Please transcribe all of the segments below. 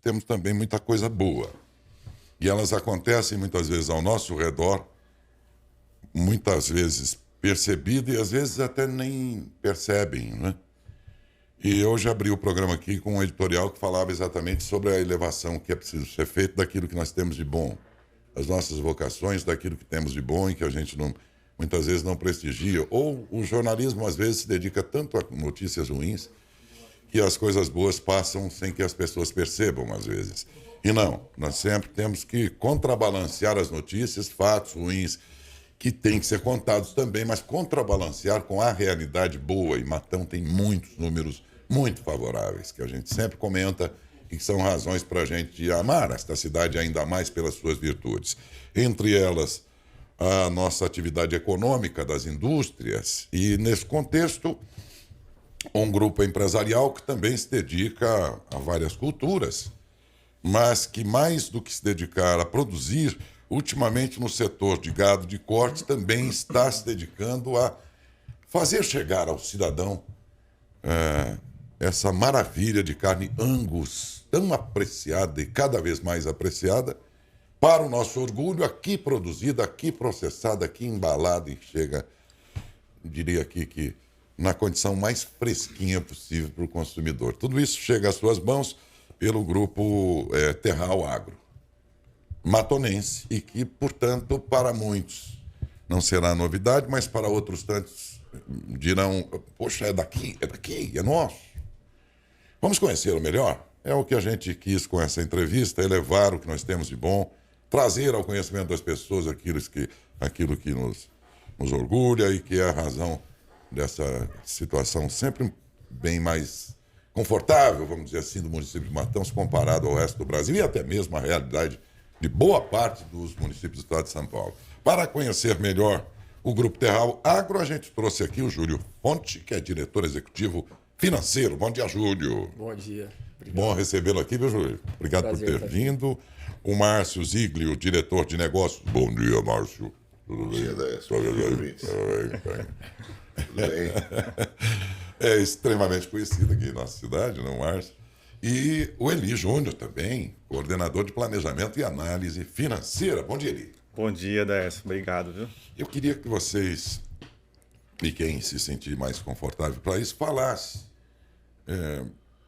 temos também muita coisa boa. E elas acontecem muitas vezes ao nosso redor, muitas vezes percebidas e às vezes até nem percebem, né? E hoje abri o programa aqui com um editorial que falava exatamente sobre a elevação que é preciso ser feita daquilo que nós temos de bom, as nossas vocações, daquilo que temos de bom e que a gente não, muitas vezes não prestigia. Ou o jornalismo às vezes se dedica tanto a notícias ruins que as coisas boas passam sem que as pessoas percebam às vezes. E não, nós sempre temos que contrabalancear as notícias, fatos ruins que têm que ser contados também, mas contrabalancear com a realidade boa. E Matão tem muitos números muito favoráveis, que a gente sempre comenta e que são razões para a gente amar esta cidade ainda mais pelas suas virtudes. Entre elas, a nossa atividade econômica das indústrias e, nesse contexto, um grupo empresarial que também se dedica a várias culturas, mas que mais do que se dedicar a produzir, ultimamente no setor de gado de corte, também está se dedicando a fazer chegar ao cidadão essa maravilha de carne Angus, tão apreciada e cada vez mais apreciada, para o nosso orgulho, aqui produzida, aqui processada, aqui embalada e chega, diria aqui que na condição mais fresquinha possível para o consumidor. Tudo isso chega às suas mãos pelo grupo Terral Agro, matonense, e que, portanto, para muitos não será novidade, mas para outros tantos dirão, poxa, é daqui, é nosso. Vamos conhecê-lo melhor? É o que a gente quis com essa entrevista, elevar o que nós temos de bom, trazer ao conhecimento das pessoas aquilo que nos orgulha e que é a razão dessa situação sempre bem mais confortável, vamos dizer assim, do município de Matão, comparado ao resto do Brasil e até mesmo a realidade de boa parte dos municípios do estado de São Paulo. Para conhecer melhor o Grupo Terral Agro, a gente trouxe aqui o Júlio Fonte, que é diretor executivo financeiro. Bom dia, Júlio. Bom dia. Obrigado. Bom recebê-lo aqui, viu, Júlio? Obrigado por ter vindo. O Márcio Ziglio, diretor de negócios. Bom dia, Márcio. Tudo bem? Bom dia, Tudo bem. É extremamente conhecido aqui na nossa cidade, não, Márcio? E o Eli Júnior também, coordenador de planejamento e análise financeira. Bom dia, Eli. Bom dia, Décio. Obrigado, viu? Eu queria que vocês, e quem se sentir mais confortável para isso, falasse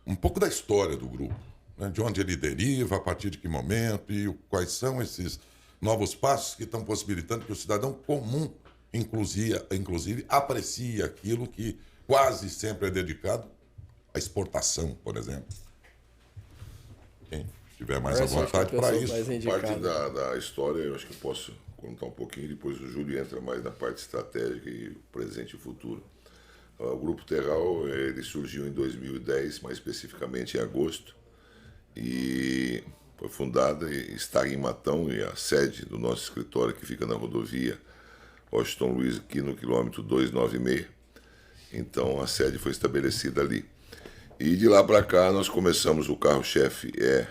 um pouco da história do grupo, né? De onde ele deriva, a partir de que momento e quais são esses novos passos que estão possibilitando que o cidadão comum, inclusive aprecie aquilo que quase sempre é dedicado à exportação, por exemplo. Quem estiver mais à vontade para isso. Parte da história, eu acho que eu posso contar um pouquinho, depois o Júlio entra mais na parte estratégica e presente e futuro. O Grupo Terral, ele surgiu em 2010, mais especificamente em agosto, e foi fundada e está em Matão, e a sede do nosso escritório, que fica na rodovia Washington Luiz, aqui no quilômetro 296. Então a sede foi estabelecida ali. E de lá para cá nós começamos, o carro-chefe é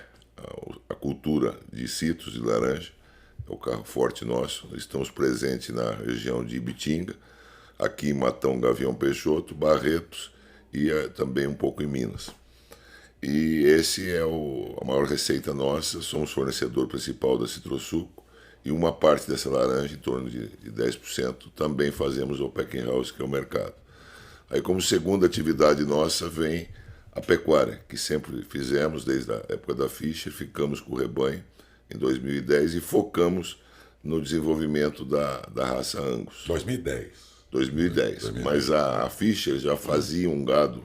a cultura de citros de laranja, é o carro forte nosso. Nós estamos presentes na região de Ibitinga, aqui em Matão, Gavião Peixoto, Barretos e também um pouco em Minas. E esse é a maior receita nossa, somos fornecedor principal da Citrosuco, e uma parte dessa laranja, em torno de 10%, também fazemos o packing house, que é o mercado. Aí, como segunda atividade nossa, vem a pecuária, que sempre fizemos desde a época da Fischer, ficamos com o rebanho em 2010 e focamos no desenvolvimento da raça Angus. 2010. Mas a Fischer já fazia um gado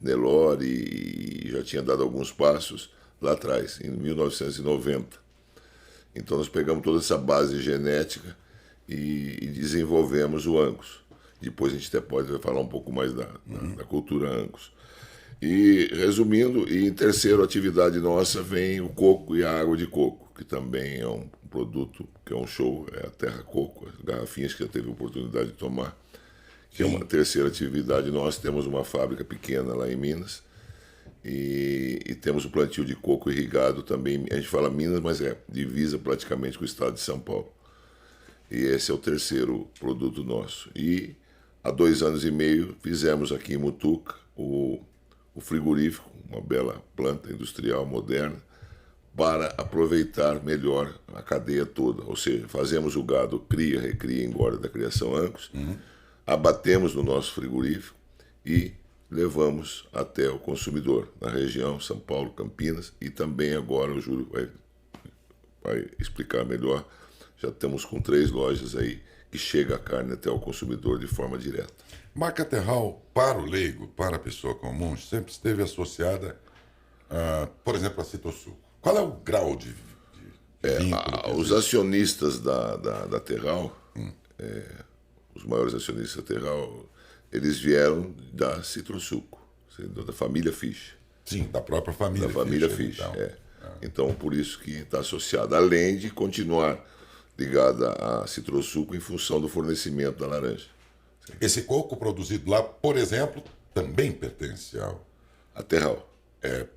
Nelore e já tinha dado alguns passos lá atrás, em 1990. Então nós pegamos toda essa base genética e desenvolvemos o Angus. Depois a gente até pode falar um pouco mais da cultura Angus. E, resumindo, e em terceira atividade nossa vem o coco e a água de coco, que também é um produto que é um show, é a Terra Coco, as garrafinhas que já teve a oportunidade de tomar, que é uma terceira atividade nossa. Temos uma fábrica pequena lá em Minas e temos o plantio de coco irrigado também. A gente fala Minas, mas é divisa praticamente com o estado de São Paulo. E esse é o terceiro produto nosso. E há 2 anos e meio fizemos aqui em Mutuca o frigorífico, uma bela planta industrial moderna, para aproveitar melhor a cadeia toda. Ou seja, fazemos o gado cria, recria, engorda da criação Angus, abatemos no nosso frigorífico e levamos até o consumidor, na região São Paulo, Campinas, e também agora o Júlio vai explicar melhor. Já estamos com 3 lojas aí que chega a carne até o consumidor de forma direta. Marca Terral, para o leigo, para a pessoa comum, sempre esteve associada, por exemplo, a Citrosuco. Qual é o grau de vínculo? Os acionistas da Terral, os maiores acionistas da Terral, eles vieram da Citrosuco, da família Fischer. Sim, da própria família. Da família Fischer, Então, por isso que está associado, além de continuar ligada à Citrosuco em função do fornecimento da laranja. Esse coco produzido lá, por exemplo, também pertence a Terral.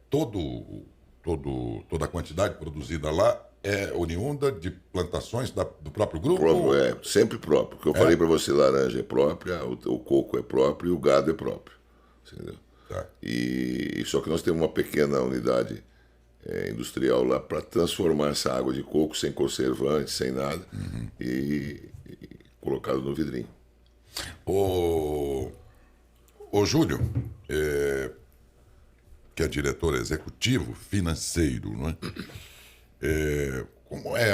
Toda a quantidade produzida lá é oriunda de plantações do próprio grupo? Sempre próprio. O que eu falei para você, laranja é própria, o coco é próprio e o gado é próprio. Entendeu? Tá. E só que nós temos uma pequena unidade industrial lá para transformar essa água de coco sem conservante, sem nada, e colocado no vidrinho. O Júlio, que é diretor executivo financeiro, não é? Como é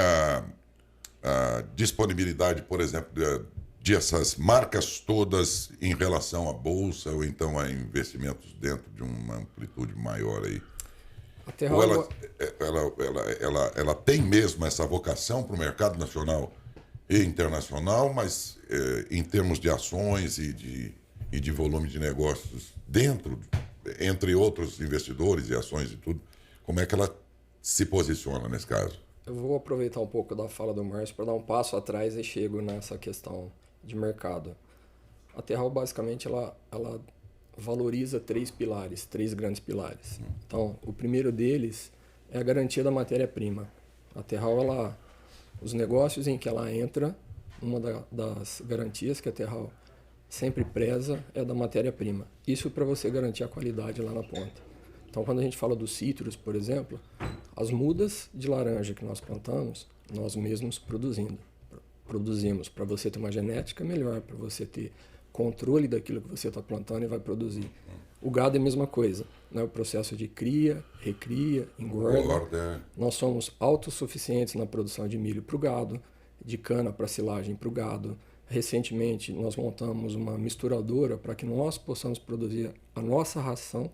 a disponibilidade, por exemplo, de essas marcas todas em relação à bolsa ou então a investimentos dentro de uma amplitude maior aí? Ou ela tem mesmo essa vocação para o mercado nacional e internacional, mas em termos de ações e de volume de negócios dentro, entre outros investidores e ações e tudo, como é que ela se posiciona nesse caso? Eu vou aproveitar um pouco da fala do Márcio para dar um passo atrás e chego nessa questão de mercado. A Terral, basicamente, ela valoriza 3 grandes pilares. Então, o primeiro deles é a garantia da matéria-prima. A Terral, os negócios em que ela entra, uma das garantias que a Terral sempre preza é da matéria-prima. Isso para você garantir a qualidade lá na ponta. Então, quando a gente fala dos citros, por exemplo, as mudas de laranja que nós plantamos, nós mesmos produzimos para você ter uma genética melhor, para você ter controle daquilo que você está plantando e vai produzir. O gado é a mesma coisa, né? O processo de cria, recria, engorda. Nós somos autossuficientes na produção de milho para o gado, de cana para silagem para o gado. Recentemente, nós montamos uma misturadora para que nós possamos produzir a nossa ração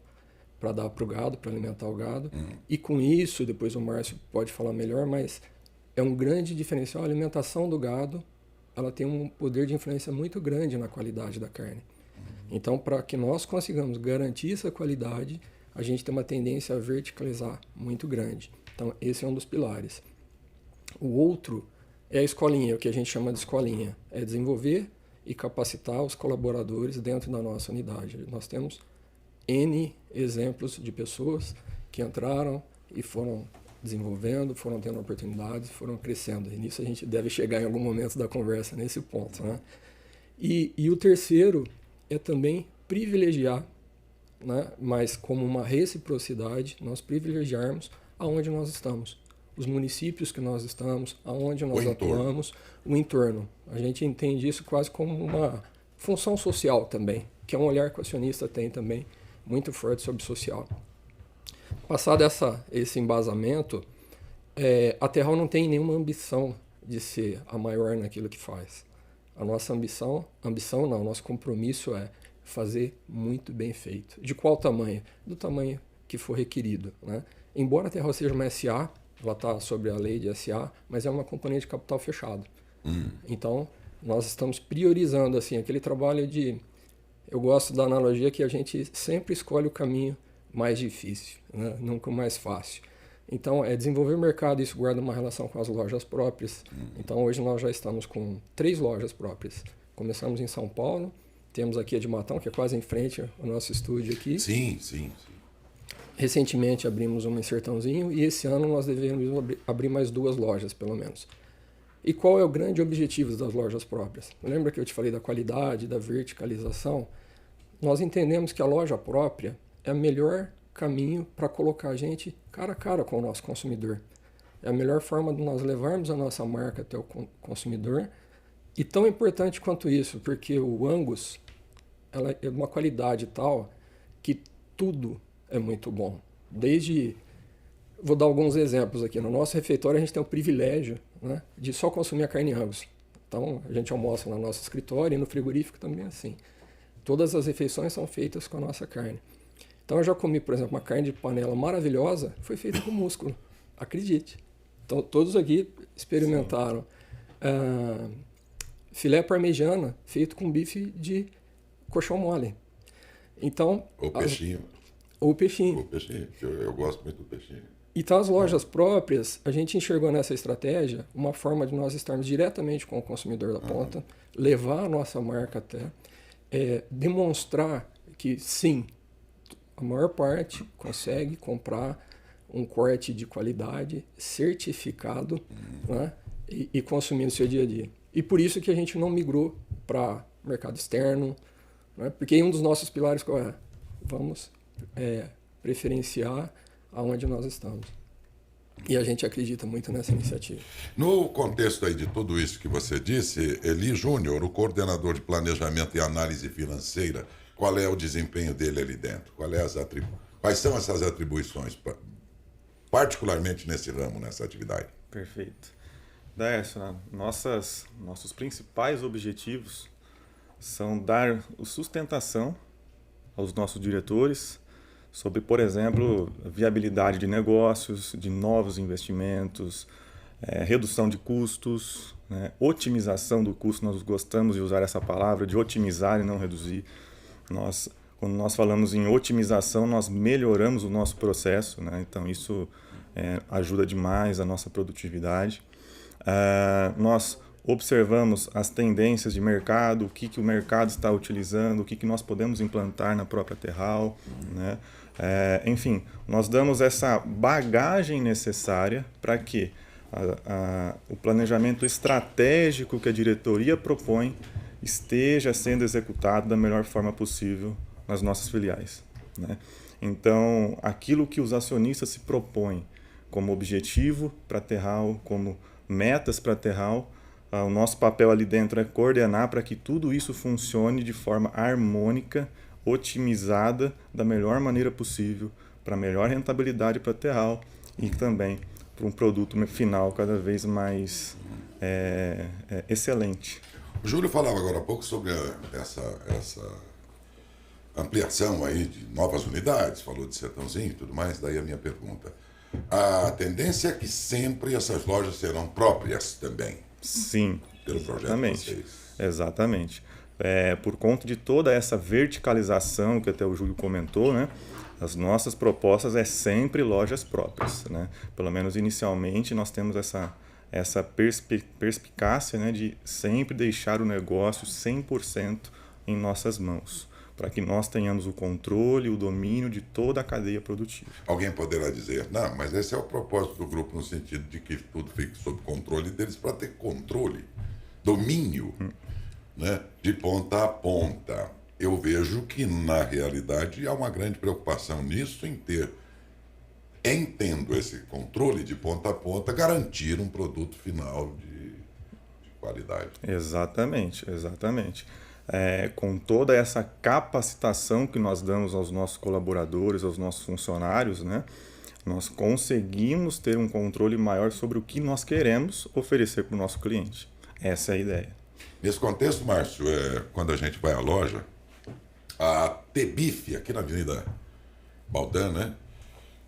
para dar para o gado, para alimentar o gado. E com isso, depois o Márcio pode falar melhor, mas é um grande diferencial. A alimentação do gado, ela tem um poder de influência muito grande na qualidade da carne. Então, para que nós consigamos garantir essa qualidade, a gente tem uma tendência a verticalizar muito grande. Então, esse é um dos pilares. O outro é a escolinha, o que a gente chama de escolinha. É desenvolver e capacitar os colaboradores dentro da nossa unidade. Nós temos N exemplos de pessoas que entraram e foram desenvolvendo, foram tendo oportunidades, foram crescendo. E nisso a gente deve chegar em algum momento da conversa nesse ponto, né? E o terceiro é também privilegiar, né? Mas como uma reciprocidade, nós privilegiarmos aonde nós estamos. Os municípios que nós estamos, aonde nós atuamos, o entorno. A gente entende isso quase como uma função social também, que é um olhar que o acionista tem também, muito forte sobre o social. Passado esse embasamento, a Terral não tem nenhuma ambição de ser a maior naquilo que faz. A nossa nosso compromisso é fazer muito bem feito. De qual tamanho? Do tamanho que for requerido, né? Embora a Terral seja uma SA, ela está sobre a lei de SA, mas é uma companhia de capital fechado. Então, nós estamos priorizando assim, aquele trabalho de... Eu gosto da analogia que a gente sempre escolhe o caminho mais difícil, né? Nunca o mais fácil. Então, é desenvolver o mercado, isso guarda uma relação com as lojas próprias. Então, hoje nós já estamos com 3 lojas próprias. Começamos em São Paulo, temos aqui a de Matão, que é quase em frente ao nosso estúdio aqui. Sim. Recentemente abrimos uma em Sertãozinho e esse ano nós devemos abrir mais 2 lojas, pelo menos. E qual é o grande objetivo das lojas próprias? Lembra que eu te falei da qualidade, da verticalização? Nós entendemos que a loja própria é a melhor caminho para colocar a gente cara a cara com o nosso consumidor. É a melhor forma de nós levarmos a nossa marca até o consumidor. E tão importante quanto isso, porque o Angus ela é de uma qualidade tal que tudo é muito bom. Vou dar alguns exemplos aqui. No nosso refeitório a gente tem o privilégio, né, de só consumir a carne Angus. Então a gente almoça no nosso escritório e no frigorífico também é assim. Todas as refeições são feitas com a nossa carne. Então eu já comi, por exemplo, uma carne de panela maravilhosa, foi feita com músculo. Acredite. Então todos aqui experimentaram. Filé parmegiana feito com bife de coxão mole. Então, Ou peixinho. Ou peixinho. Ou peixinho. Eu gosto muito do peixinho. Então, as lojas próprias, a gente enxergou nessa estratégia uma forma de nós estarmos diretamente com o consumidor da ponta, levar a nossa marca até, demonstrar que, sim, a maior parte consegue comprar um corte de qualidade certificado, né, e consumir no seu dia a dia. E por isso que a gente não migrou para mercado externo, né, porque um dos nossos pilares qual é? Vamos preferenciar aonde nós estamos. E a gente acredita muito nessa iniciativa. No contexto aí de tudo isso que você disse, Eli Júnior, o coordenador de planejamento e análise financeira, qual é o desempenho dele ali dentro? Quais são essas atribuições, particularmente nesse ramo, nessa atividade? Perfeito. Daércio, nossos principais objetivos são dar sustentação aos nossos diretores sobre, por exemplo, viabilidade de negócios, de novos investimentos, redução de custos, né, otimização do custo. Nós gostamos de usar essa palavra, de otimizar e não reduzir. Quando nós falamos em otimização, nós melhoramos o nosso processo, né? Então isso ajuda demais a nossa produtividade. Nós observamos as tendências de mercado, o que o mercado está utilizando, o que nós podemos implantar na própria Terral, né? Enfim, nós damos essa bagagem necessária para que o planejamento estratégico que a diretoria propõe esteja sendo executado da melhor forma possível nas nossas filiais, né? Então, aquilo que os acionistas se propõem como objetivo para a Terral, como metas para a Terral, o nosso papel ali dentro é coordenar para que tudo isso funcione de forma harmônica, otimizada da melhor maneira possível, para melhor rentabilidade para a Terral e também para um produto final cada vez mais excelente. O Júlio falava agora há pouco sobre essa ampliação aí de novas unidades, falou de Sertãozinho e tudo mais, daí a minha pergunta. A tendência é que sempre essas lojas serão próprias também. Sim, pelo projeto exatamente. De vocês. Exatamente. Por conta de toda essa verticalização que até o Júlio comentou, né? As nossas propostas sempre lojas próprias, né? Pelo menos inicialmente nós temos essa perspicácia, né, de sempre deixar o negócio 100% em nossas mãos, para que nós tenhamos o controle, o domínio de toda a cadeia produtiva. Alguém poderá dizer, não, mas esse é o propósito do grupo no sentido de que tudo fique sob controle deles para ter controle, domínio, né, de ponta a ponta. Eu vejo que, na realidade, há uma grande preocupação nisso em tendo esse controle de ponta a ponta, garantir um produto final de qualidade. Exatamente, exatamente. Com toda essa capacitação que nós damos aos nossos colaboradores, aos nossos funcionários, né, nós conseguimos ter um controle maior sobre o que nós queremos oferecer para o nosso cliente. Essa é a ideia. Nesse contexto, Márcio, quando a gente vai à loja, a Tebife, aqui na Avenida Baldan, né,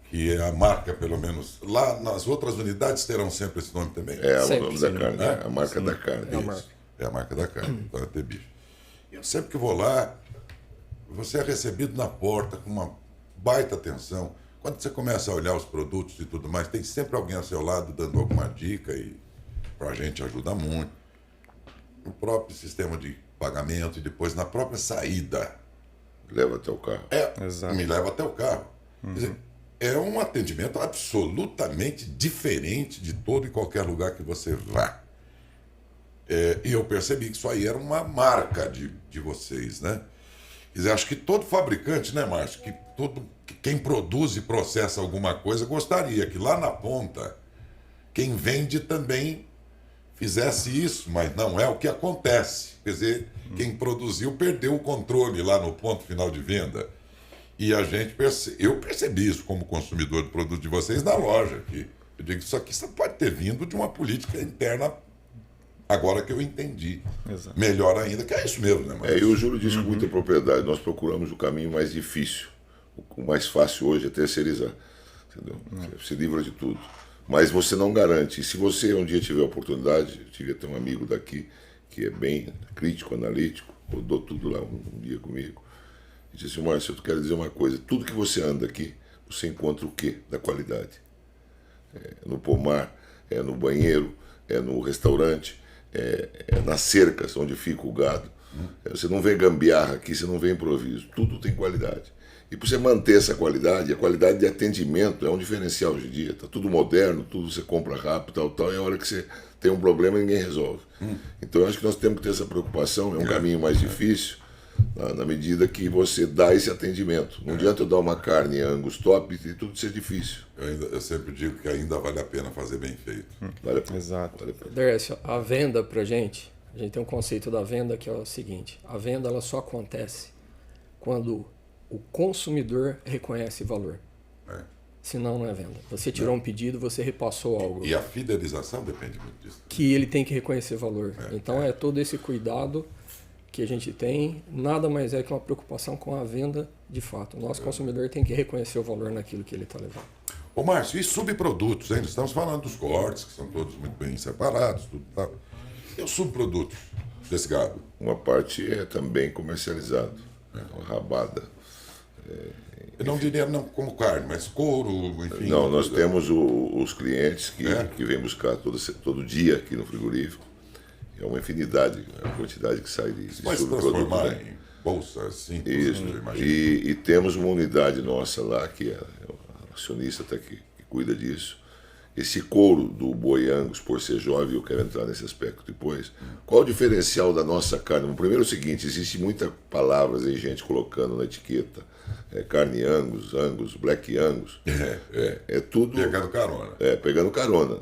que é a marca, pelo menos, lá nas outras unidades terão sempre esse nome também. O nome da carne, né? A marca da carne. É a marca da carne, então é Tebife. Eu sempre que vou lá, você é recebido na porta com uma baita atenção. Quando você começa a olhar os produtos e tudo mais, tem sempre alguém ao seu lado dando alguma dica e pra gente ajuda muito. O próprio sistema de pagamento e depois na própria saída. Leva até o carro. Exato. Me leva até o carro. Quer dizer, é um atendimento absolutamente diferente de todo e qualquer lugar que você vá. E eu percebi que isso aí era uma marca de vocês, né? Quer dizer, acho que todo fabricante, né, Márcio, que quem produz e processa alguma coisa gostaria que lá na ponta quem vende também fizesse isso, mas não é o que acontece. Quer dizer, quem produziu perdeu o controle lá no ponto final de venda. E eu percebi isso como consumidor do produto de vocês na loja. Que eu digo, isso aqui pode ter vindo de uma política interna, agora que eu entendi. Exato. Melhor ainda, que é isso mesmo, né, Márcio? E o Júlio disse com muita propriedade, nós procuramos o caminho mais difícil. O mais fácil hoje é terceirizar. Entendeu? Você se livra de tudo. Mas você não garante. E se você um dia tiver a oportunidade, eu tive até um amigo daqui que é bem crítico, analítico, rodou tudo lá um dia comigo. E disse assim, Márcio, eu quero dizer uma coisa, tudo que você anda aqui, você encontra o quê? Da qualidade. É no pomar, é no banheiro, é no restaurante, é nas cercas onde fica o gado. Você não vê gambiarra aqui, você não vê improviso. Tudo tem qualidade. E para você manter essa qualidade, a qualidade de atendimento é um diferencial hoje em dia. Está tudo moderno, tudo você compra rápido, tal, e a hora que você tem um problema ninguém resolve. Então eu acho que nós temos que ter essa preocupação, é um caminho mais difícil, na medida que você dá esse atendimento. Não adianta eu dar uma carne Angus top e tudo ser difícil. Eu sempre digo que ainda vale a pena fazer bem feito. Vale a pena. Exato. Vale a pena. Décio, a venda pra gente, a gente tem um conceito da venda que é o seguinte, a venda ela só acontece quando o consumidor reconhece valor. É. Senão não é venda. Você tirou um pedido, você repassou algo. E a fidelização depende muito disso. Que ele tem que reconhecer valor. Então é todo esse cuidado que a gente tem, nada mais é que uma preocupação com a venda de fato. O nosso consumidor tem que reconhecer o valor naquilo que ele está levando. Ô Márcio, e subprodutos, hein? Estamos falando dos cortes, que são todos muito bem separados, tudo tal. E os subprodutos desse gado? Uma parte é também comercializado, uma rabada. Eu não diria não como carne, mas couro, enfim. Não, nós temos os clientes que vêm buscar todo dia aqui no frigorífico. É uma infinidade, a quantidade que sai de Vai se subproduto. transformar Né? em bolsas, sim. Isso. Eu imagino. E temos uma unidade nossa lá, que é o acionista até que cuida disso. Esse couro do boi Angus, por ser jovem, eu quero entrar nesse aspecto depois. Qual o diferencial da nossa carne? Bom, primeiro é o seguinte, existe muitas palavras aí, gente colocando na etiqueta. Carne Angus, Black Angus. É tudo... Pegando carona. Pegando carona.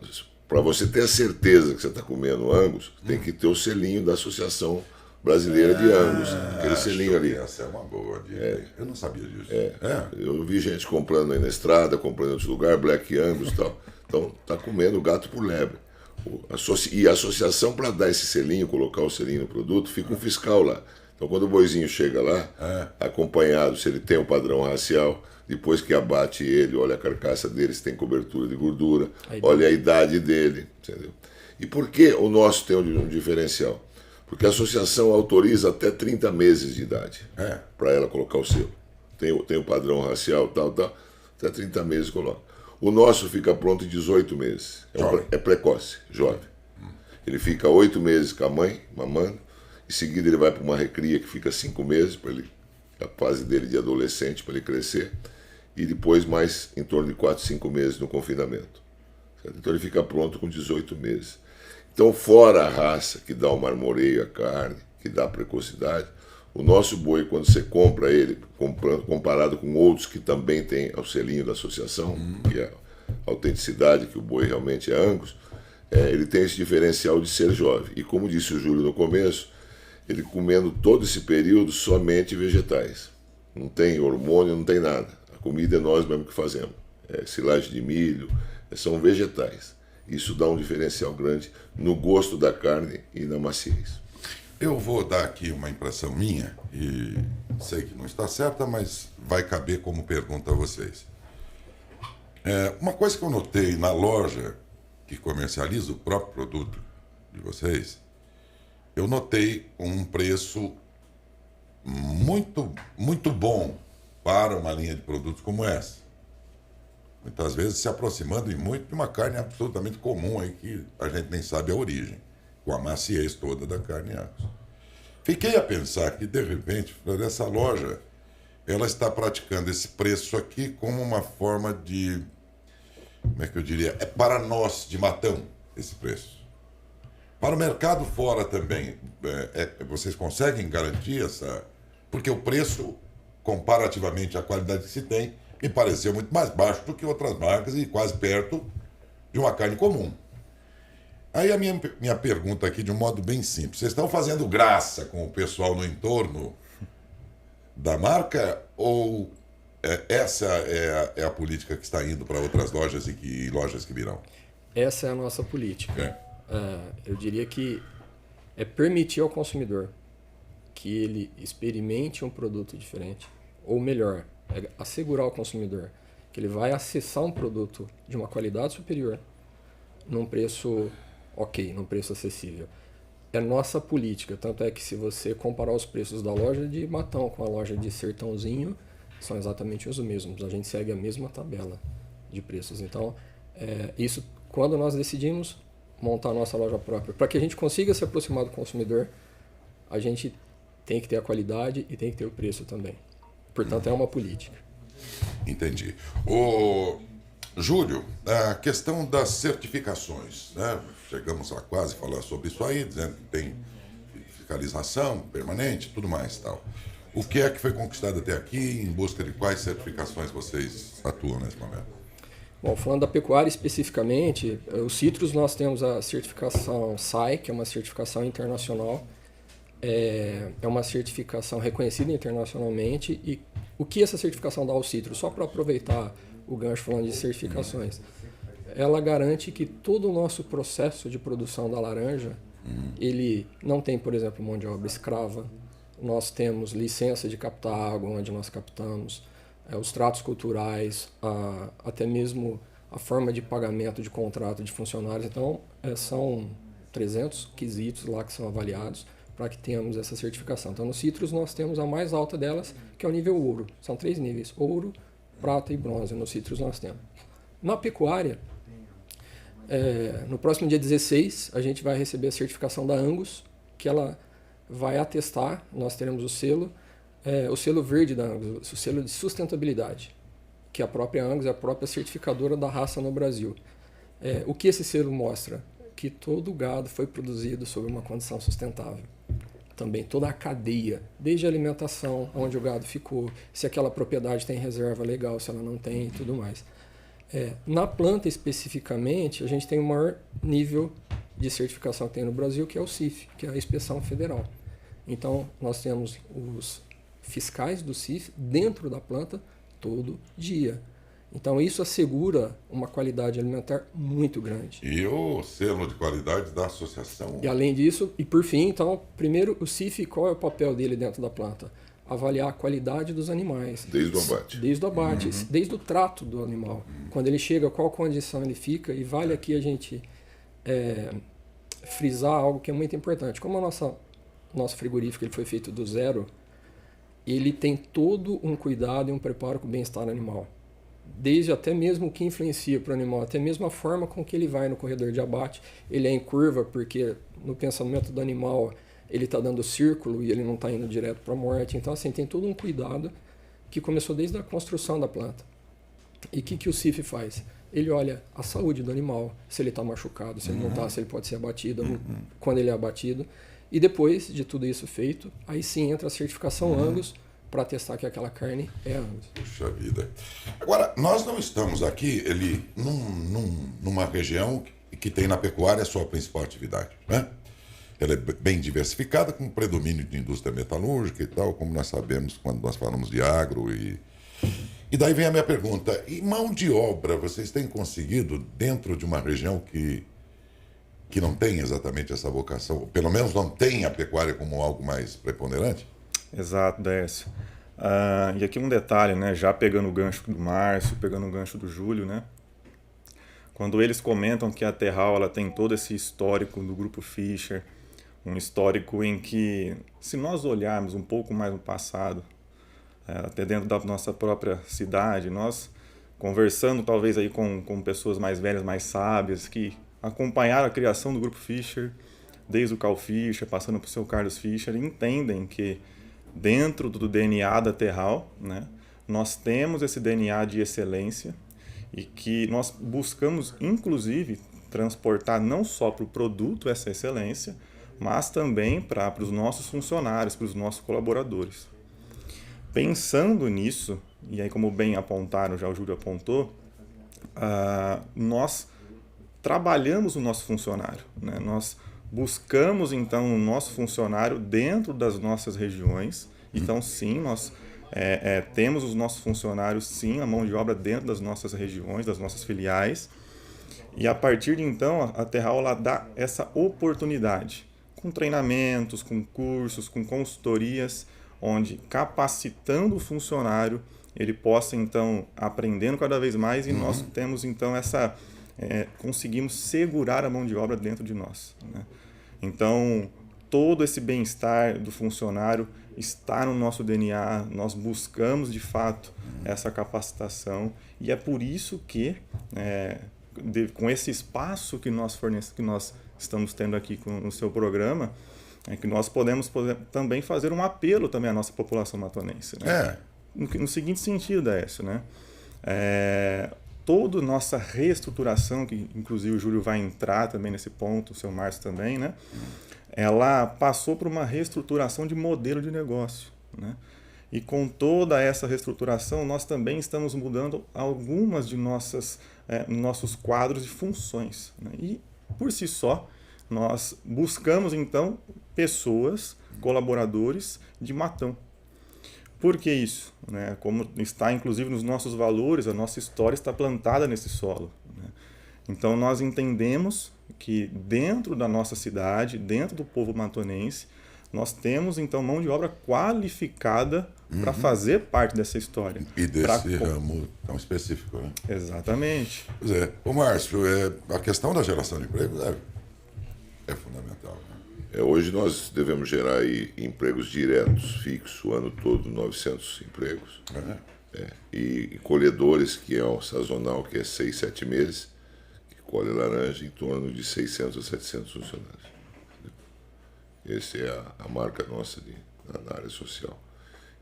Para você ter a certeza que você está comendo Angus, tem que ter o selinho da Associação Brasileira de Angus. Aquele selinho ali. Essa é uma boa dica. Eu não sabia disso. Eu vi gente comprando aí na estrada, comprando em outro lugar, Black Angus e tal. Então, tá comendo gato por lebre. E a associação, para dar esse selinho, colocar o selinho no produto, fica um fiscal lá. Então, quando o boizinho chega lá, acompanhado, se ele tem um padrão racial, depois que abate ele, olha a carcaça dele, se tem cobertura de gordura, olha a idade dele, entendeu? E por que o nosso tem um diferencial? Porque a associação autoriza até 30 meses de idade para ela colocar o selo. Tem o padrão racial, tal, até 30 meses coloca. O nosso fica pronto em 18 meses. É precoce, jovem. Ele fica 8 meses com a mãe, mamando. Em seguida ele vai para uma recria que fica 5 meses, para ele, a fase dele de adolescente, para ele crescer. E depois mais em torno de 4, 5 meses no confinamento. Certo? Então ele fica pronto com 18 meses. Então, fora a raça que dá o marmoreio à carne, que dá a precocidade, o nosso boi, quando você compra ele, comparado com outros que também têm o selinho da associação, que é a autenticidade, que o boi realmente é Angus, ele tem esse diferencial de ser jovem. E como disse o Júlio no começo, ele comendo todo esse período somente vegetais. Não tem hormônio, não tem nada. A comida é nós mesmo que fazemos. Silagem de milho, são vegetais. Isso dá um diferencial grande no gosto da carne e na maciez. Eu vou dar aqui uma impressão minha, e sei que não está certa, mas vai caber como pergunta a vocês. Uma coisa que eu notei na loja que comercializa o próprio produto de vocês, eu notei um preço muito, muito bom para uma linha de produtos como essa. Muitas vezes se aproximando muito de uma carne absolutamente comum aí que a gente nem sabe a origem, com a maciez toda da carne Angus. Fiquei a pensar que, de repente, essa loja, ela está praticando esse preço aqui como uma forma de, como é que eu diria, é para nós de Matão esse preço. Para o mercado fora também, vocês conseguem garantir porque o preço, comparativamente à qualidade que se tem, me pareceu muito mais baixo do que outras marcas e quase perto de uma carne comum. Aí a minha pergunta aqui, de um modo bem simples: vocês estão fazendo graça com o pessoal no entorno da marca ou essa é a política que está indo para outras lojas e lojas que virão? Essa é a nossa política. É. Eu diria que é permitir ao consumidor que ele experimente um produto diferente, ou melhor, é assegurar ao consumidor que ele vai acessar um produto de uma qualidade superior num preço ok, num preço acessível. É nossa política, tanto é que se você comparar os preços da loja de Matão com a loja de Sertãozinho, são exatamente os mesmos. A gente segue a mesma tabela de preços. Então, isso, quando nós decidimos montar a nossa loja própria, para que a gente consiga se aproximar do consumidor, a gente tem que ter a qualidade e tem que ter o preço também. Portanto, é uma política. Entendi. Ô, Júlio, a questão das certificações, né? Chegamos a quase falar sobre isso aí, dizendo que tem fiscalização permanente, tudo mais e tal. O que é que foi conquistado até aqui? Em busca de quais certificações vocês atuam nesse momento? Bom, falando da pecuária especificamente, os citros nós temos a certificação SAI, que é uma certificação internacional. É uma certificação reconhecida internacionalmente. E o que essa certificação dá aos citros? Só para aproveitar o gancho falando de certificações. Ela garante que todo o nosso processo de produção da laranja, ele não tem, por exemplo, mão de obra escrava. Nós temos licença de captar água, onde nós captamos, os tratos culturais, até mesmo a forma de pagamento de contrato de funcionários. Então, são 300 quesitos lá que são avaliados para que tenhamos essa certificação. Então, nos citros nós temos a mais alta delas, que é o nível ouro. São 3 níveis: ouro, prata e bronze. Nos citros nós temos. Na pecuária, no próximo dia 16, a gente vai receber a certificação da Angus, que ela vai atestar, nós teremos o selo verde da Angus, o selo de sustentabilidade, que a própria Angus é a própria certificadora da raça no Brasil. O que esse selo mostra? Que todo o gado foi produzido sob uma condição sustentável. Também toda a cadeia, desde a alimentação, onde o gado ficou, se aquela propriedade tem reserva legal, se ela não tem e tudo mais. Na planta especificamente, a gente tem o maior nível de certificação que tem no Brasil, que é o CIF, que é a Inspeção Federal. Então, nós temos os fiscais do CIF dentro da planta todo dia. Então, isso assegura uma qualidade alimentar muito grande. E o selo de qualidade da associação. E além disso, e por fim, então, primeiro, o CIF, qual é o papel dele dentro da planta? Avaliar a qualidade dos animais. Desde o abate. Desde o abate, desde o trato do animal. Quando ele chega, qual condição ele fica, e vale aqui a gente frisar algo que é muito importante. Como nosso frigorífico ele foi feito do zero, ele tem todo um cuidado e um preparo com o bem-estar animal. Desde até mesmo o que influencia para o animal, até mesmo a forma com que ele vai no corredor de abate. Ele é em curva, porque no pensamento do animal ele está dando círculo e ele não está indo direto para a morte. Então, assim, tem todo um cuidado que começou desde a construção da planta. E o que o CIF faz? Ele olha a saúde do animal, se ele está machucado, se ele não está, se ele pode ser abatido, quando ele é abatido. E depois de tudo isso feito, aí sim entra a certificação Angus para testar que aquela carne é Angus. Puxa vida. Agora, nós não estamos aqui, numa região que tem na pecuária a sua principal atividade, né? Ela é bem diversificada, com predomínio de indústria metalúrgica e tal, como nós sabemos quando nós falamos de agro. E daí vem a minha pergunta: e mão de obra, vocês têm conseguido, dentro de uma região que não tem exatamente essa vocação, pelo menos não tem a pecuária como algo mais preponderante? Exato, Décio. E aqui um detalhe, né? Já pegando o gancho do Márcio, pegando o gancho do Júlio, né? Quando eles comentam que a Terral ela tem todo esse histórico do Grupo Fischer, um histórico em que, se nós olharmos um pouco mais no passado, até dentro da nossa própria cidade, nós conversando talvez aí com pessoas mais velhas, mais sábias, que acompanharam a criação do Grupo Fischer, desde o Carl Fischer, passando para o seu Carlos Fischer, entendem que dentro do DNA da Terral, né, nós temos esse DNA de excelência e que nós buscamos, inclusive, transportar não só para o produto essa excelência, mas também para os nossos funcionários, para os nossos colaboradores. Pensando nisso, e aí como bem apontaram, já o Júlio apontou, nós trabalhamos o nosso funcionário, né? Nós buscamos então o nosso funcionário dentro das nossas regiões. Então sim, nós temos os nossos funcionários, sim, a mão de obra dentro das nossas regiões, das nossas filiais. E a partir de então, a Terral ela dá essa oportunidade, com treinamentos, com cursos, com consultorias, onde capacitando o funcionário, ele possa então aprendendo cada vez mais e nós temos então conseguimos segurar a mão de obra dentro de nós, né? Então, todo esse bem-estar do funcionário está no nosso DNA, nós buscamos de fato essa capacitação e é por isso que, com esse espaço que nós estamos tendo aqui no seu programa, que nós podemos também fazer um apelo também à nossa população matonense, né? No seguinte sentido, Décio, né? Toda nossa reestruturação, que inclusive o Júlio vai entrar também nesse ponto, o seu Márcio também, né? Ela passou por uma reestruturação de modelo de negócio, né? E com toda essa reestruturação, nós também estamos mudando algumas de nossos quadros de funções, né? E, por si só, nós buscamos, então, pessoas, colaboradores de Matão. Por que isso? Né? Como está, inclusive, nos nossos valores, a nossa história está plantada nesse solo, né? Então, nós entendemos que dentro da nossa cidade, dentro do povo matonense, nós temos, então, mão de obra qualificada para fazer parte dessa história. E desse ramo tão específico, né? Exatamente. Pois é. Ô, Márcio, a questão da geração de empregos é fundamental, né? Hoje nós devemos gerar aí empregos diretos, fixos, o ano todo, 900 empregos. E colhedores, que é o sazonal, que é 6, 7 meses, que colhe laranja, em torno de 600 a 700 funcionários. Essa é a marca nossa na área social.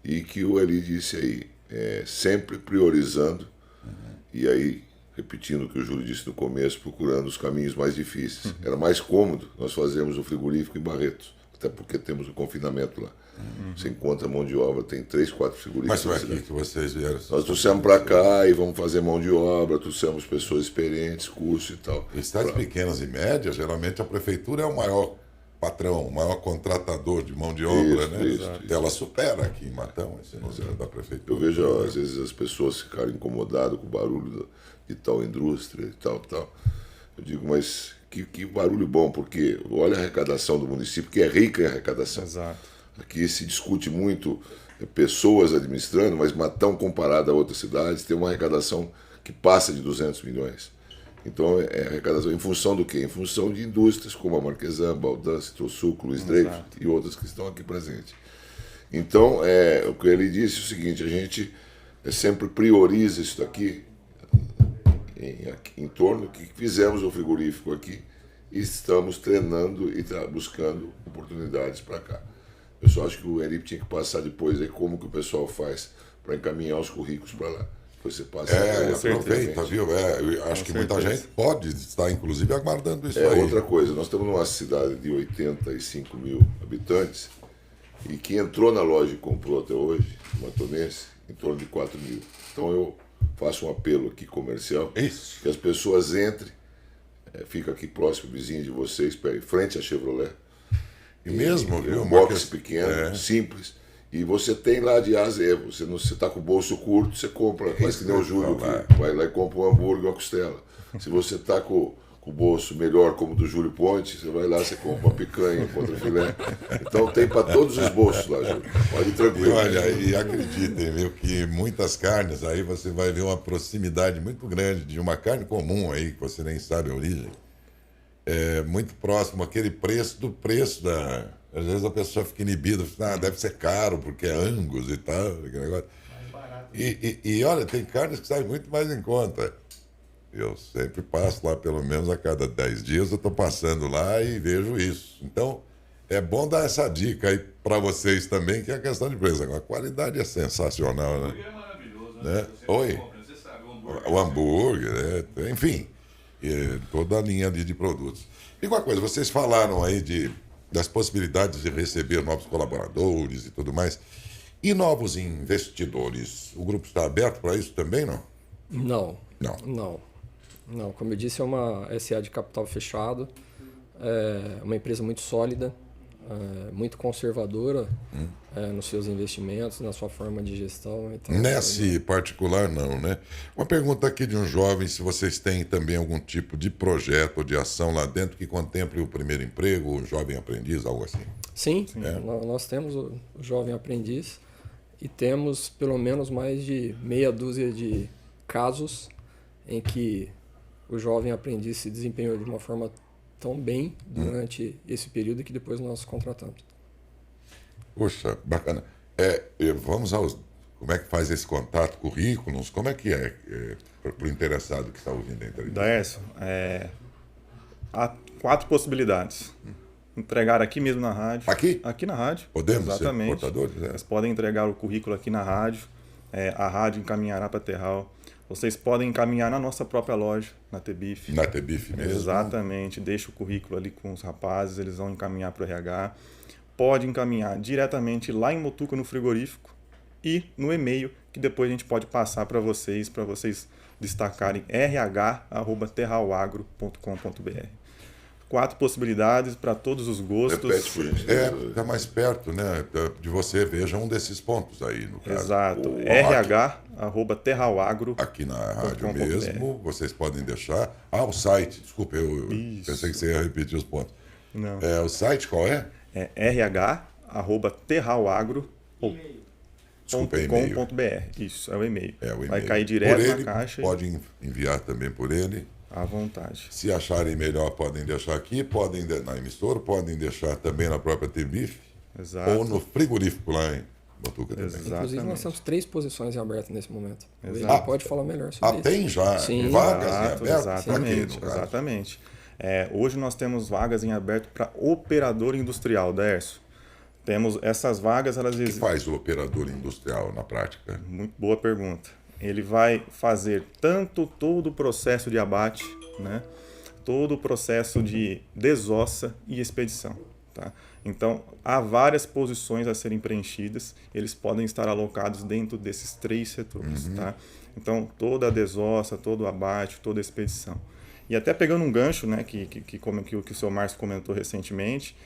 E que o Eli disse aí, sempre priorizando, e aí, repetindo o que o Júlio disse no começo, procurando os caminhos mais difíceis. Era mais cômodo nós fazermos o frigorífico em Barretos, até porque temos o confinamento lá. Você encontra mão de obra, tem 3, 4 frigoríficos. Mas foi aqui que vocês vieram? Nós trouxemos para cá e vamos fazer mão de obra, trouxemos pessoas experientes, curso e tal. Em cidades pequenas e médias, geralmente a prefeitura é o maior patrão, o maior contratador de mão de obra, né? Isso. Ela supera aqui em Matão esse número da prefeitura. Eu vejo, às vezes, as pessoas ficarem incomodadas com o barulho de tal indústria e tal. Eu digo, mas que barulho bom, porque olha a arrecadação do município, que é rica em arrecadação. Exato. Aqui se discute muito pessoas administrando, mas Matão, comparado a outras cidades, tem uma arrecadação que passa de 200 milhões. Então, é arrecadação em função do quê? Em função de indústrias como a Marquesan, Baldan, Citrosuco, Luiz Dreyfus e outras que estão aqui presentes. Então, o que ele disse é o seguinte, a gente sempre prioriza isso daqui em torno que fizemos o frigorífico aqui e estamos treinando e buscando oportunidades para cá. Eu só acho que o Eli tinha que passar depois aí como que o pessoal faz para encaminhar os currículos para lá. Depois você passa. Aproveita, viu? Eu acho que muita gente pode estar, inclusive, aguardando isso aí. Outra coisa, nós estamos numa cidade de 85 mil habitantes e que entrou na loja e comprou até hoje, matonense, em torno de 4 mil. Então eu faço um apelo aqui comercial, Isso. que as pessoas entrem, fica aqui próximo, vizinho de vocês, em frente à Chevrolet. E mesmo, viu? Um box pequeno, simples. E você tem lá de A a Z. Você está com o bolso curto, você compra. Faz que nem o Júlio, que vai lá e compra um hambúrguer e uma costela. Se você está com o bolso melhor, como o do Júlio Ponte, você vai lá, você compra uma picanha, um contrafilé. Então tem para todos os bolsos lá, Júlio. Pode ir tranquilo. E olha, e acreditem, viu, que muitas carnes aí você vai ver uma proximidade muito grande de uma carne comum aí, que você nem sabe a origem. É muito próximo aquele preço do preço da... Às vezes a pessoa fica inibida, deve ser caro porque é Angus e tal, aquele negócio. E olha, tem carnes que saem muito mais em conta. Eu sempre passo lá, pelo menos a cada 10 dias, eu estou passando lá e vejo isso. Então, é bom dar essa dica aí para vocês também, que é a questão de preço. A qualidade é sensacional, né? O hambúrguer é maravilhoso, né? Você Oi? compra, você sabe, O hambúrguer, enfim, toda a linha ali de produtos. E uma coisa, vocês falaram aí das possibilidades de receber novos colaboradores e tudo mais. E novos investidores? O grupo está aberto para isso também, não? Não. Não. Não. Não. Como eu disse, é uma SA de capital fechado, é uma empresa muito sólida, muito conservadora nos seus investimentos, na sua forma de gestão. Então, Nesse particular, não, né? Uma pergunta aqui de um jovem, se vocês têm também algum tipo de projeto ou de ação lá dentro que contemple o primeiro emprego, o jovem aprendiz, algo assim. Sim, nós temos o jovem aprendiz e temos pelo menos mais de meia dúzia de casos em que o jovem aprendiz se desempenhou de uma forma tão bem durante esse período que depois nós contratamos. Poxa, bacana. Vamos aos... Como é que faz esse contato? Currículos? Como é que para o interessado que está ouvindo a entrevista? Daércio, há 4 possibilidades. Entregar aqui mesmo na rádio. Aqui? Aqui na rádio. Podemos Exatamente. ser portadores? Vocês podem entregar o currículo aqui na rádio. A rádio encaminhará para a Terral. Vocês podem encaminhar na nossa própria loja, na TBIF. Na TBIF mesmo? Exatamente. Deixa o currículo ali com os rapazes, eles vão encaminhar para o RH. Pode encaminhar diretamente lá em Motuca, no frigorífico, e no e-mail, que depois a gente pode passar para vocês destacarem rh@terralagro.com.br. 4 possibilidades para todos os gostos. Repete, por gentileza. Está mais perto, né? De você, veja um desses pontos aí, no caso. Exato. rh@terralagro. Aqui na rádio mesmo, vocês podem deixar. O site, desculpa, eu pensei que você ia repetir os pontos. Não. O site qual é? É rh@terralagro.com.br. Isso, é o e-mail. Vai cair direto na caixa. Pode enviar também por ele. À vontade. Se acharem melhor, podem deixar aqui, podem na emissora, podem deixar também na própria TBIF. Exato. Ou no frigorífico lá em Botuca também. Inclusive, nós temos 3 posições em aberto nesse momento. Exato. Ele pode falar melhor sobre isso. Tem já Sim. vagas em aberto? Exatamente. Aqui, Exatamente. Hoje nós temos vagas em aberto para operador industrial, Daércio. Temos essas vagas, elas O que faz o operador industrial na prática? Muito boa pergunta. Ele vai fazer todo o processo de abate, né? Todo o processo de desossa e expedição. Tá? Então, há várias posições a serem preenchidas, eles podem estar alocados dentro desses 3 setores. Tá? Então, toda a desossa, todo o abate, toda a expedição. E até pegando um gancho, né, que o seu Márcio comentou recentemente,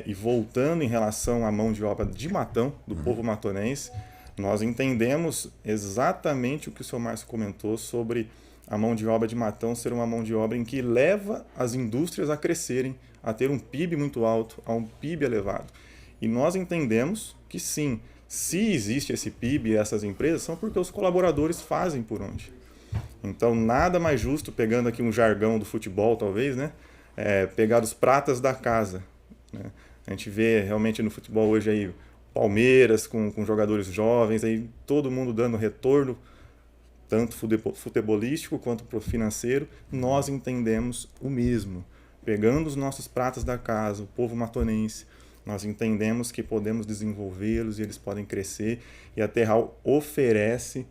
e voltando em relação à mão de obra de Matão, do povo matonense, nós entendemos exatamente o que o seu Márcio comentou sobre a mão de obra de Matão ser uma mão de obra em que leva as indústrias a crescerem, a ter um PIB muito alto, a um PIB elevado. E nós entendemos que sim, se existe esse PIB e essas empresas, são porque os colaboradores fazem por onde. Então, nada mais justo, pegando aqui um jargão do futebol, talvez, né? Pegar os pratas da casa. Né? A gente vê realmente no futebol hoje aí Palmeiras com jogadores jovens, aí todo mundo dando retorno, tanto futebolístico quanto pro financeiro. Nós entendemos o mesmo. Pegando os nossos pratas da casa, o povo matonense, nós entendemos que podemos desenvolvê-los e eles podem crescer, e a Terral oferece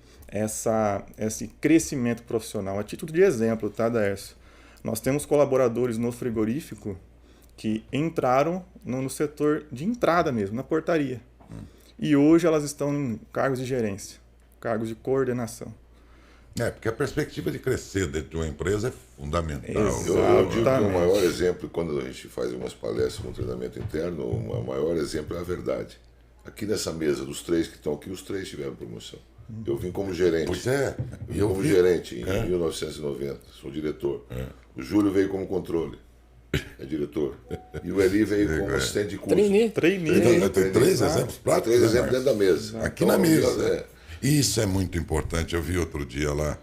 esse crescimento profissional. A título de exemplo, tá, Daércio? Nós temos colaboradores no frigorífico que entraram no setor de entrada mesmo, na portaria. E hoje elas estão em cargos de gerência, cargos de coordenação. Porque a perspectiva de crescer dentro de uma empresa é fundamental. Eu digo que o maior exemplo, quando a gente faz umas palestras com treinamento interno, o maior exemplo é a verdade. Aqui nessa mesa, dos 3 que estão aqui, os 3 tiveram promoção. Eu vim como gerente. Pois é. Eu vim como gerente em 1990, sou diretor. O Júlio veio como controle, é diretor. E o Eli veio como assistente de curso. Trainee. Tem 3 exemplos práticos. 3 exemplos dentro da mesa. Aqui na mesa. Isso é muito importante. Eu vi outro dia lá,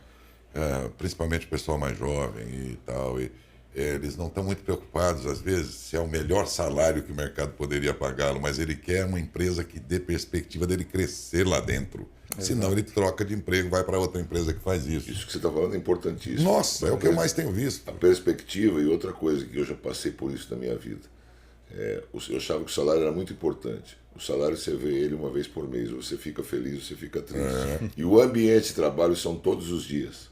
principalmente o pessoal mais jovem e tal, e eles não estão muito preocupados, às vezes, se é o melhor salário que o mercado poderia pagá-lo, mas ele quer uma empresa que dê perspectiva dele crescer lá dentro. Senão ele troca de emprego, vai para outra empresa que faz isso. Isso que você está falando é importantíssimo. Nossa, é o que eu mais tenho visto. A perspectiva, e outra coisa que eu já passei por isso na minha vida, eu achava que o salário era muito importante. O salário você vê ele uma vez por mês, você fica feliz, você fica triste. E o ambiente de trabalho são todos os dias.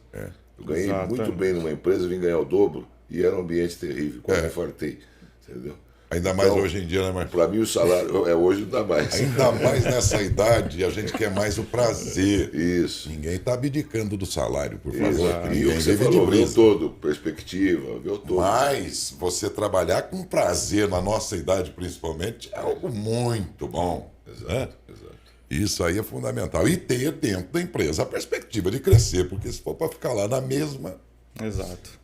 Eu ganhei muito bem numa empresa, vim ganhar o dobro, e era um ambiente terrível, quase infartei. Entendeu? Ainda mais Então, hoje em dia, né, Marcos? Para mim, o salário hoje não dá mais. Ainda mais nessa idade, a gente quer mais o prazer. Isso. Ninguém está abdicando do salário, por favor. Exato. E o Ninguém que você vive de falou, ver o brisa. todo, perspectiva, ver o todo. Mas você trabalhar com prazer na nossa idade, principalmente, é algo muito bom. Né? Exato. Isso aí é fundamental. E ter dentro da empresa a perspectiva de crescer, porque se for para ficar lá na mesma, Exato.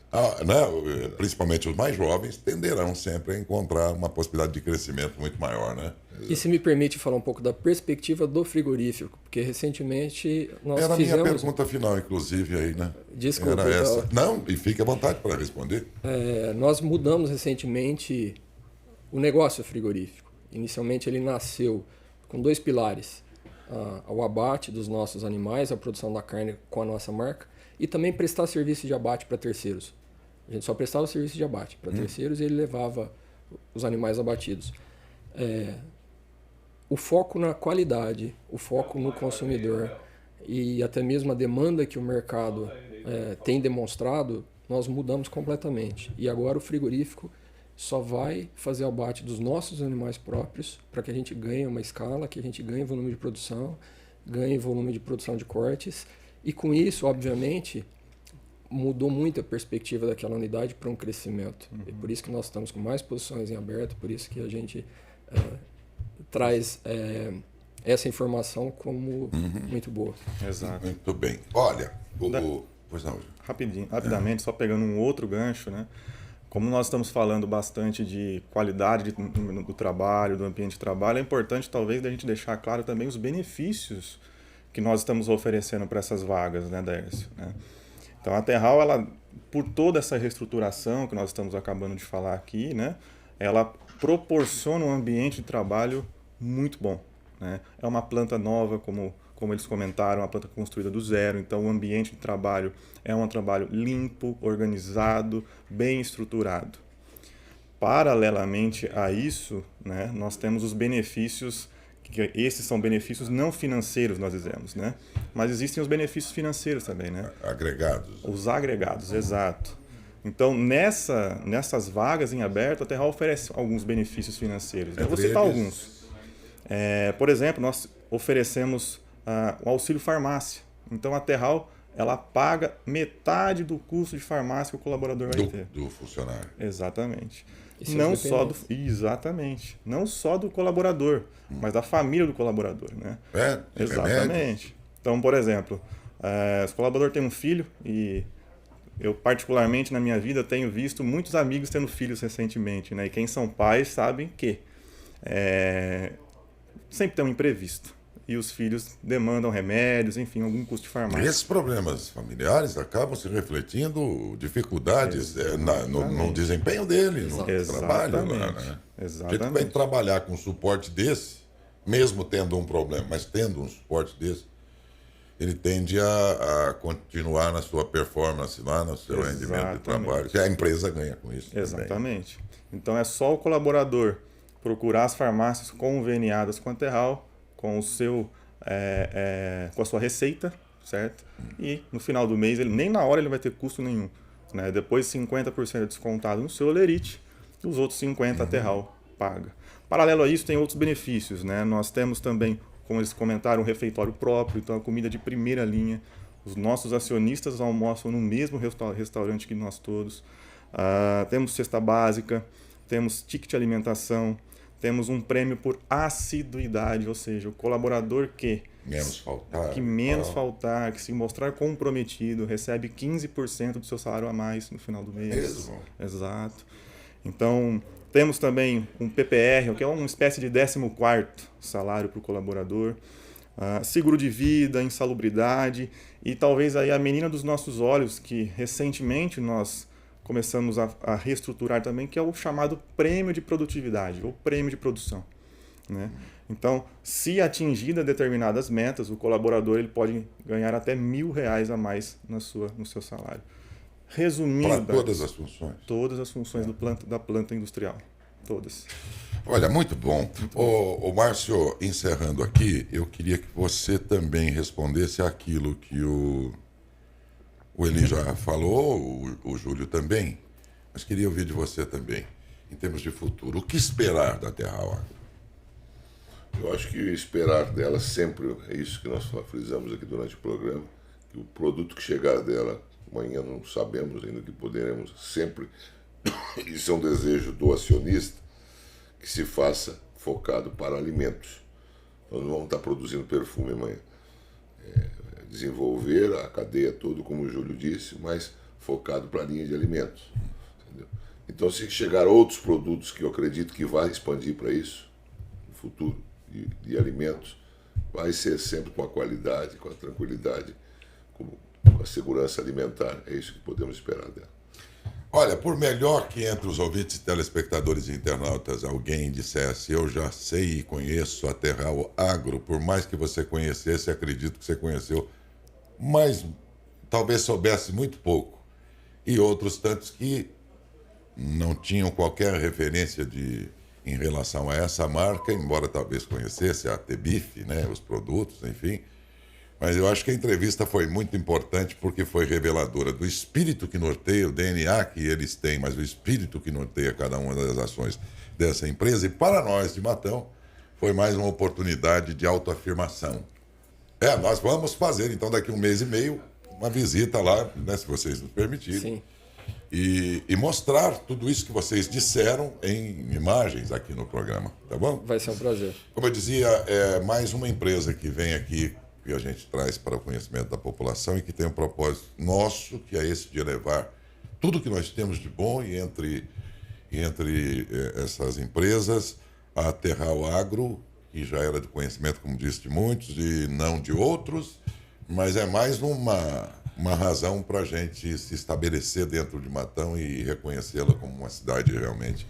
né, principalmente os mais jovens, tenderão sempre a encontrar uma possibilidade de crescimento muito maior, né? E se me permite falar um pouco da perspectiva do frigorífico, porque recentemente nós Era a minha fizemos... pergunta final, inclusive, aí, né? Desculpa, Era essa. então. Não, e fique à vontade para responder. Nós mudamos recentemente o negócio frigorífico. Inicialmente ele nasceu com 2 pilares. O abate dos nossos animais, a produção da carne com a nossa marca, e também prestar serviço de abate para terceiros. A gente só prestava serviço de abate para terceiros e ele levava os animais abatidos. O foco na qualidade, o foco no consumidor e até mesmo a demanda que o mercado tem demonstrado, nós mudamos completamente. E agora o frigorífico só vai fazer abate dos nossos animais próprios para que a gente ganhe uma escala, que a gente ganhe volume de produção, ganhe volume de produção de cortes. E com isso, obviamente, mudou muito a perspectiva daquela unidade para um crescimento. E por isso que nós estamos com mais posições em aberto, por isso que a gente traz essa informação como muito boa. Exato. Muito bem. Olha, pois não. Rapidamente, só pegando um outro gancho, né? Como nós estamos falando bastante de qualidade do trabalho, do ambiente de trabalho, é importante talvez a gente deixar claro também os benefícios que nós estamos oferecendo para essas vagas, né, Dércio? Né? Então a Terral, ela, por toda essa reestruturação que nós estamos acabando de falar aqui, né, ela proporciona um ambiente de trabalho muito bom. Né? É uma planta nova, como eles comentaram, uma planta construída do zero, então o ambiente de trabalho é um trabalho limpo, organizado, bem estruturado. Paralelamente a isso, né, nós temos os benefícios, que esses são benefícios não financeiros, nós dizemos, né? Mas existem os benefícios financeiros também, né? Agregados. Os agregados, exato. Então, nessas vagas em aberto, a Terral oferece alguns benefícios financeiros. Eu vou citar alguns. Por exemplo, nós oferecemos o auxílio farmácia. Então, a Terral, ela paga metade do custo de farmácia que o colaborador vai ter. Do funcionário. Exatamente. Exatamente. Não só do colaborador, mas da família do colaborador, né? Exatamente. Remédios. Então, por exemplo, se o colaborador tem um filho, e eu particularmente na minha vida tenho visto muitos amigos tendo filhos recentemente, né? E quem são pais sabem que sempre tem um imprevisto. E os filhos demandam remédios, enfim, algum custo de farmácia. Esses problemas familiares acabam se refletindo dificuldades no desempenho dele, no trabalho. Né? Exatamente. A gente vai trabalhar com um suporte desse, mesmo tendo um problema, mas tendo um suporte desse, ele tende a continuar na sua performance lá, no seu rendimento de trabalho. E a empresa ganha com isso. Exatamente. Também. Então é só o colaborador procurar as farmácias conveniadas com a Terral, com o seu, com a sua receita, certo? E no final do mês, nem na hora ele vai ter custo nenhum. Né? Depois 50% é descontado no seu Olerite e os outros 50% a Terral paga. Paralelo a isso, tem outros benefícios. Né? Nós temos também, como eles comentaram, um refeitório próprio, então a comida de primeira linha. Os nossos acionistas almoçam no mesmo restaurante que nós todos. Temos cesta básica, temos ticket de alimentação, temos um prêmio por assiduidade, ou seja, o colaborador que menos faltar, que se mostrar comprometido, recebe 15% do seu salário a mais no final do mês. Mesmo? Exato. Então, temos também um PPR, que é uma espécie de 14º salário para o colaborador. Seguro de vida, insalubridade e talvez aí a menina dos nossos olhos, que recentemente nós começamos a reestruturar também, que é o chamado prêmio de produtividade, ou prêmio de produção. Né? Então, se atingida determinadas metas, o colaborador ele pode ganhar até R$1.000 a mais no seu salário. Resumindo... Para todas as funções? Todas as funções da planta industrial. Todas. Olha, muito bom. O Márcio, encerrando aqui, eu queria que você também respondesse aquilo que o Eli já falou, o Júlio também, mas queria ouvir de você também. em termos de futuro? O que esperar da Terral Agro? Eu acho que esperar dela sempre, é isso que nós frisamos aqui durante o programa, que o produto que chegar dela, amanhã não sabemos ainda o que poderemos sempre, isso é um desejo do acionista, que se faça focado para alimentos. Nós não vamos estar produzindo perfume amanhã. Desenvolver a cadeia toda, como o Júlio disse, mas focado para a linha de alimentos. Entendeu? Então, se chegar outros produtos que eu acredito que vai expandir para isso, no futuro, de alimentos, vai ser sempre com a qualidade, com a tranquilidade, com a segurança alimentar. É isso que podemos esperar dela. Olha, por melhor que entre os ouvintes, telespectadores e internautas alguém dissesse eu já sei e conheço a Terral Agro, por mais que você conhecesse, acredito que você conheceu, mas talvez soubesse muito pouco. E outros tantos que não tinham qualquer referência em relação a essa marca, embora talvez conhecesse a Tebif, né, os produtos, enfim. Mas eu acho que a entrevista foi muito importante porque foi reveladora do espírito que norteia, o DNA que eles têm, mas o espírito que norteia cada uma das ações dessa empresa. E para nós de Matão, foi mais uma oportunidade de autoafirmação. Nós vamos fazer, então, daqui a 1 mês e meio, uma visita lá, né, se vocês nos permitirem. Sim. E mostrar tudo isso que vocês disseram em imagens aqui no programa, tá bom? Vai ser um prazer. Como eu dizia, é mais uma empresa que vem aqui, que a gente traz para o conhecimento da população e que tem um propósito nosso, que é esse de levar tudo que nós temos de bom e entre essas empresas, a Terral Agro, que já era de conhecimento, como disse, de muitos e não de outros, mas é mais uma razão para a gente se estabelecer dentro de Matão e reconhecê-la como uma cidade realmente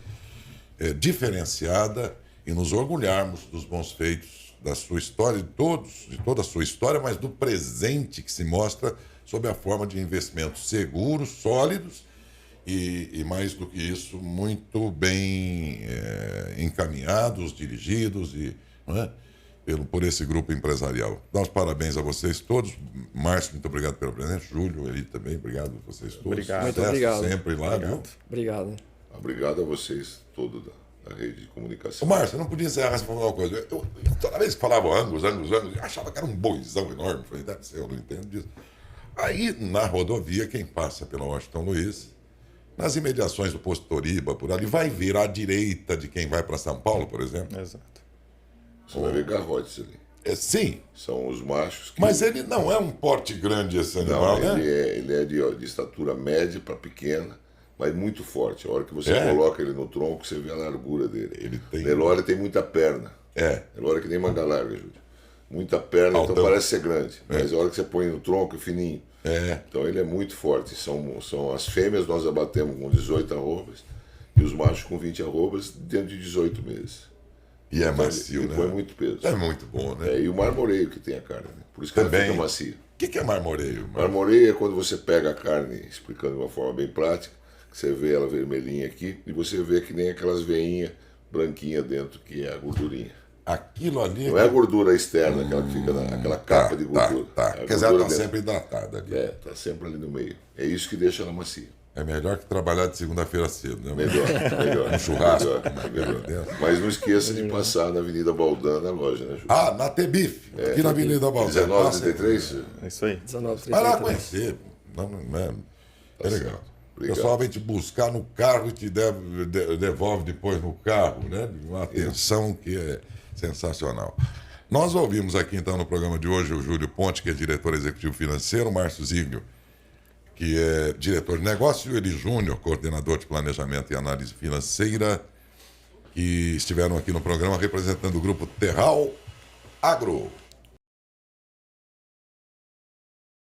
diferenciada e nos orgulharmos dos bons feitos da sua história, de toda a sua história, mas do presente que se mostra sob a forma de investimentos seguros, sólidos e mais do que isso, muito bem encaminhados, dirigidos não é? Por esse grupo empresarial. Dá os parabéns a vocês todos. Márcio, muito obrigado pela presença. Júlio, Eli também, obrigado a vocês todos. Obrigado. Muito obrigado. Sempre lá, Obrigado. viu? Obrigado. Obrigado a vocês todos da rede de comunicação. Ô, Márcio, eu não podia encerrar sem falar uma coisa. Eu, toda vez que falava Angus, eu achava que era um boizão enorme. Falei, deve ser, eu não entendo disso. Aí, na rodovia, quem passa pela Washington Luiz, nas imediações do posto Toriba, por ali, vai vir à direita de quem vai para São Paulo, por exemplo. Exato. Você vai ver garrotes ali. Sim, São os machos que... mas ele não é um porte grande, esse animal, Não, né? ele é de estatura média para pequena, mas muito forte. A hora que você É? coloca ele no tronco, você vê a largura dele. Ele tem- Nelore tem muita perna. Nelore que nem manga larga, Júlio. Muita perna, Altão. então parece ser grande. Mas a hora que você põe no tronco, é fininho. É. Então ele é muito forte. São as fêmeas nós abatemos com 18 arrobas e os machos com 20 arrobas dentro de 18 meses. E é Então, macio, ele né? põe muito peso. É muito bom, né? E o marmoreio que tem a carne. Né? Por isso que Também. ela fica macia. O que é marmoreio? Marmoreio é quando você pega a carne, explicando de uma forma bem prática, que você vê ela vermelhinha aqui, e você vê que nem aquelas veinhas branquinhas dentro, que é a gordurinha. Aquilo ali... Não é a gordura externa, aquela que fica naquela capa de gordura. Tá. É a Quer dizer, ela gordura está dentro. sempre hidratada ali. Tá sempre ali no meio. É isso que deixa ela macia. É melhor que trabalhar de segunda-feira cedo, né? Melhor. Um churrasco. Melhor. Mas não esqueça de passar na Avenida Baldan, na loja, né, Júlio? Na Tebif, aqui na Avenida Balzano. 1933? É isso aí. 19, Vai lá 33. conhecer. É legal. O Obrigado. pessoal vem te buscar no carro e te devolve depois no carro, né? Uma atenção que é sensacional. Nós ouvimos aqui, então, no programa de hoje, o Júlio Ponte, que é diretor executivo financeiro, o Márcio Ziglio, que é diretor de negócio, e o Eli Júnior, coordenador de planejamento e análise financeira, que estiveram aqui no programa representando o grupo Terral Agro.